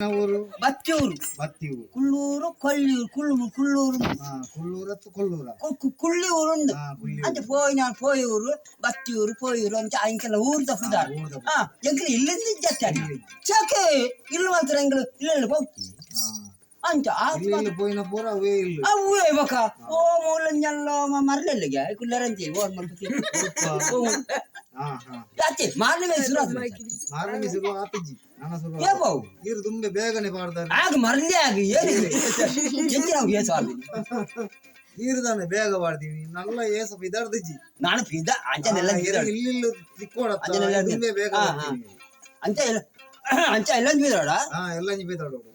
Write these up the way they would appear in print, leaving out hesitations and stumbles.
ಊರು ಬತ್ತಿಯೂರು ಬತ್ತಿಯೂರು ಕುಳ್ಳೂರು ಕೊಲ್ಲಿಯೂರು ಕುಳ್ಳೂರು ಕೊಲ್ಲೂರ ಕುಳ್ಳಿಯೂರು ಉಂಡು ಕುಳ್ಳಿ ಅಂತ ಪೋಯೂರು ಬತ್ತಿಯೂರು ಪೋಯೂರು ಅಂತ ಅಂಕೆಲ್ಲ ಊರ್ದ ಹುದಾರ ಎಂಕಲ್ ಇಲ್ಲಿಂದ ಜತ್ತಾಡಿ ಚಾಕೆ ಇಲ್ಲಿ ಮಾತ್ರ ಎಂಗಳು ಇಲ್ಲ ಹೋಗ್ತಿ ಅಂತ పోయిన పూర అవే ఇల్లు ಅವೇ ಬಕ ಓ ಮೂಲಂಜಲ್ಲ ಮರ್ಲೆಲ್ಲಿಗೆ ಕುಲ್ಲರಂತಿ ಓರ್ ಮಲ್ಪತಿ ಯಾಕೆ ಮಾರ್ನೆ ಮಾರ್ನಿಗೆ ಆಪಿಜಿ ನಾನು ಏಪೋ ಇರು ತುಂಬೆ ಬೇಗನೆ ಪಾಡ್ತಾರೆ ಆಗ ಮರ್ಲೆ ಆಗಿ ಏನು ಎಂತಿ ನಾವು ಏಸು ಆಗಿ ಈರ್ದಾನೆ ಬೇಗ ಪಾಡ್ತೀವಿ ನಲ್ಲ ಏಸ ಬಿದಾಡ್ದಿಜ್ಜಿ ನಾನು ಪಿದ ಅಂಚನೆಲ್ಲ ಇಲ್ಲಿಲ್ಲು ತಿಕ್ಕೋಡತ್ತ ಅಂಚನೆಲ್ಲ ತುಂಬೆ ಬೇಗ ಅಂಚ ಎಲ್ಲ ಬಿದಾಡ ಎಲ್ಲ ಬಿದಾಡೋಡು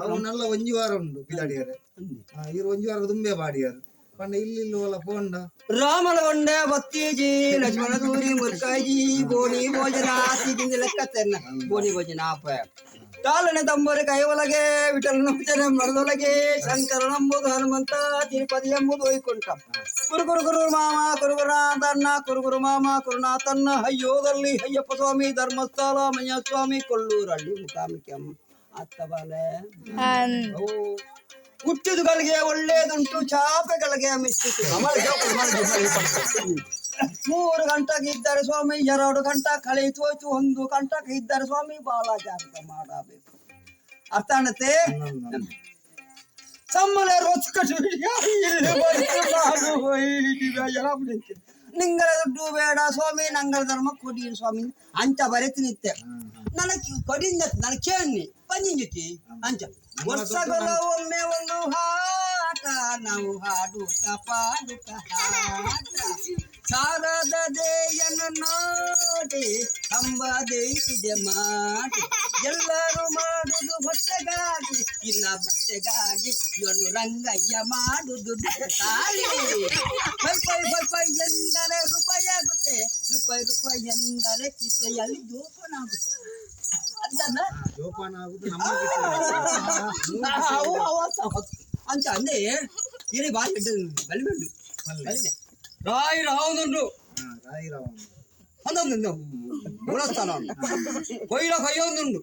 ಅವು ನಲ್ಲ ಒಂಜಿ ವಾರ ಉಂಡು ಬಿದಾಡಿಯಾರೆ ಇರು ಒಂಜಿ ವಾರ ತುಂಬೆ ಪಾಡಿಯಾರು ಪಂಡ ಇಲ್ಲಿಲ್ಲ ಪೋಂಡ ರಾಮನ ಗೊಂಡೆ ಬತ್ತೀಜಿ ಲಕ್ಷ್ಮಣ ದೂರಿ ಮುರ್ಕಾಯಿ ಬೋಣಿ ಭೋಜನ ಆಸಿಗಿಂದ ಲೆಕ್ಕತ್ತೇನ ಬೋಣಿ ಭೋಜನ ಆಪ ತಾಲನೆ ತಂಬರಿ ಕೈವಲಗೆ ವಿಠಲನ ಭಜನ ಮರದೊಳಗೆ ಶಂಕರನಂಬುದು ಹನುಮಂತ ತಿರುಪತಿ ಎಂಬುದು ವೈಕುಂಠ ಕುರುಗುರು ಮಾಮ ಕುರುಗುರುನಾಥನ್ನ ಕುರುಗುರು ಮಾಮ ಕುರುನಾಥನ್ನ ಅಯ್ಯೋದಲ್ಲಿ ಅಯ್ಯಪ್ಪ ಸ್ವಾಮಿ ಧರ್ಮಸ್ಥಳ ಮಯ್ಯ ಸ್ವಾಮಿ ಕೊಳ್ಳೂರಲ್ಲಿ ಮುಖಾಮಿಕಮ್ಮ ಅತ್ತ ಬಾಲೆ ಹುಟ್ಟಿದುಗಳಿಗೆ ಒಳ್ಳೇದುಂಟು ಚಾಪೆಗಳಿಗೆ ಮಿಸ್ತಿತ್ತು 3 ಗಂಟೆಗೆ ಇದ್ದಾರೆ ಸ್ವಾಮಿ 2 ಗಂಟೆ ಕಳೆಯಿತು ಹೋಯ್ತು 1 ಗಂಟೆಗೆ ಇದ್ದಾರೆ ಸ್ವಾಮಿ ಬಹಳ ಜಾಗ್ರತೆ ಮಾಡಬೇಕು ಅರ್ಥ ಅನ್ನತ್ತೆ ಸಮ್ಮಲ ನಿಂಗಳ ದುಡ್ಡು ಬೇಡ ಸ್ವಾಮಿ ನಂಗಳ ಧರ್ಮ ಕೊಡಿ ಸ್ವಾಮಿ ಅಂತ ಬರೀತಿನಿತ್ತೆ ನನಗೆ ಕೊಡಿಂದ ನನಗೆ ಕೇಳಿ ಪಂಜಿನ ಜೊತೆ ಅಂಚ ವರ್ಷಗಳ ಒಮ್ಮೆ ಒಂದು ಹಾಟ ನಾವು ಹಾಡುತ್ತ ಪಾಡುತ್ತ ಹಾಟ ಸಾರದ ದೇಯನ್ನು ನೋಡಿ ಕಂಬ ದೇಯಿಸಿದೆ ಮಾಡಿ ಎಲ್ಲರೂ ಮಾಡುದು ಹೊಟ್ಟೆಗಾಗಿ ಇಲ್ಲ ಬಟ್ಟೆಗಾಗಿ ಇವನು ರಂಗಯ್ಯ ಮಾಡುದು ತಾಳಿ ಸ್ವಲ್ಪ ಎಂದರೆ ರೂಪಾಯಿ ಆಗುತ್ತೆ ರೂಪಾಯಿ ಎಂದರೆ ಕಿಸೆಯಲ್ಲಿ ಜೋಪಾನಾಗುತ್ತೆ ಅಂತ ಅಂದ್ರೆ ಇಲ್ಲಿ ಬಾರಿ ಬಲಿಬೆಂಡು ರಾಯಿ ರಾವನುಂಡು ಒಂದೊಂದು ಮೂಲಸ್ಥಾನ ಉಂಟು ಕೊಯ್ಲ ಕೊಯ್ಯೊಂದುಂಡು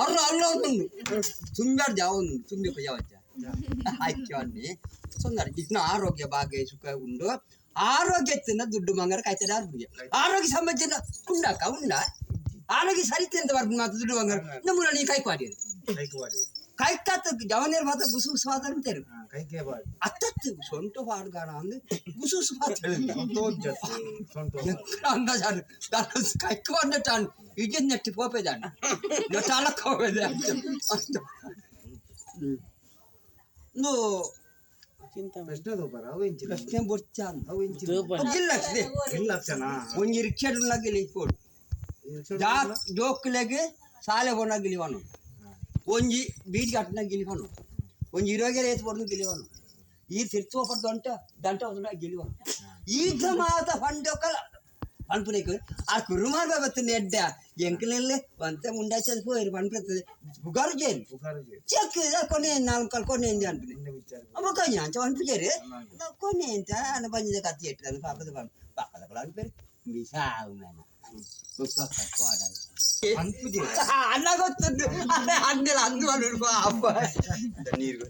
ಅಲ್ಲ ಒಂದುಂಡು ಸುಂದರ ಯಾವೊಂದು ತುಂಬಿ ಕೊಯ್ಯವಚ್ಚ ಆಯ್ತು ಅನ್ನಿ ಸುಂದರ ಇನ್ನು ಆರೋಗ್ಯ ಭಾಗ್ಯ ಸುಖ ಉಂಡು ಆರೋಗ್ಯ ತಿನ್ನ ದುಡ್ಡು ಮಂಗರ ಕಾಯ್ತದೆ ಆರೋಗ್ಯ ಸಂಬಂಧ ಉಂಡಕ್ಕ ಉಂಡ ಆರೋಗ್ಯ ಸರಿತೆ ಅಂತ ಬರ್ದು ಮಾತು ದುಡ್ಡು ಬಂಗಾರ ನಮ್ಮೂರ ನೀ ಕೈಪಾಡಿ ಕೈಕಾತ ಜವನೇರ್ ಮಾತ ಗುಸು ಸ್ವಾದ ಅಂತೇರು ಅತ್ತತ್ತು ಸೊಂಟು ಹಾಡ್ಗಾರ ಅಂದ್ರೆ ಗುಸು ಸ್ವಾದ ಅಂದಾಜಾರು ಕೈಕವಾಡ ಟಾನು ಇಜ್ ನೆಟ್ಟಿ ಪೋಪೇದಾನು ಟಾಲಕ್ ಹೋಗಿದೆ ಅಷ್ಟು ಪ್ರಶ್ನೆ ಬೊಚ್ಚ ಒಂಜಿ ರಿಕ್ಷಾ ಗೆಲಿಪೋಡು ಜೋಕ್ಲೆಗೆ ಸಾಲೆ ಬೋನ ಗಿಲಿವನು ಒಂಜಿ ಬೀಡಿ ಕಟ್ಟನ ಗಿಲಿವನು ಒಂಜಿ 20 ರೇತ್ ಬೋರ್ನು ಗಿಲಿವನು ಈ ತಿರ್ಚುವ ಪಡ್ಡ ದಂಟ ಒಂದು ಗಿಲಿವನು ಈಗ ಮಾತ ಫಂಡೋಕಲ ಪನ್ಪುನೇಕು ಆ ಕುರುಮಾರ್ ಬತ್ತನೆ ಎಡ್ಡ ಎಂಕಲಲ್ಲೇ ಒಂತೆ ಮುಂಡಾಚದ ಪೋಯಿರು ಪನ್ಪುತ್ತದೆ ಬುಗಾರು ಜೇನು ಚೆಕ್ ಕೊನೆ ನಾನು ಕಲ್ಕೊನೆ ಎಂದೆ ಅನ್ಪನೆ ಅಮ್ಮಕಯ್ಯ ಅಂತ ಅನ್ಪುಜೇರಿ ಕೊನೆ ಅಂತ ಅನ್ನ ಬಂದಿದೆ ಕತ್ತಿ ಇಟ್ಟು ಪಾಪದ ಪಾಪದ ಅನ್ಪೇರಿ ಬಿಸಾವು ನಾನು ಅನ್ನ ಗೊತ್ತುಂಟು ಅನ್ನೆಲ್ಲ ಅಂದು ಅಪ್ಪ ನೀರು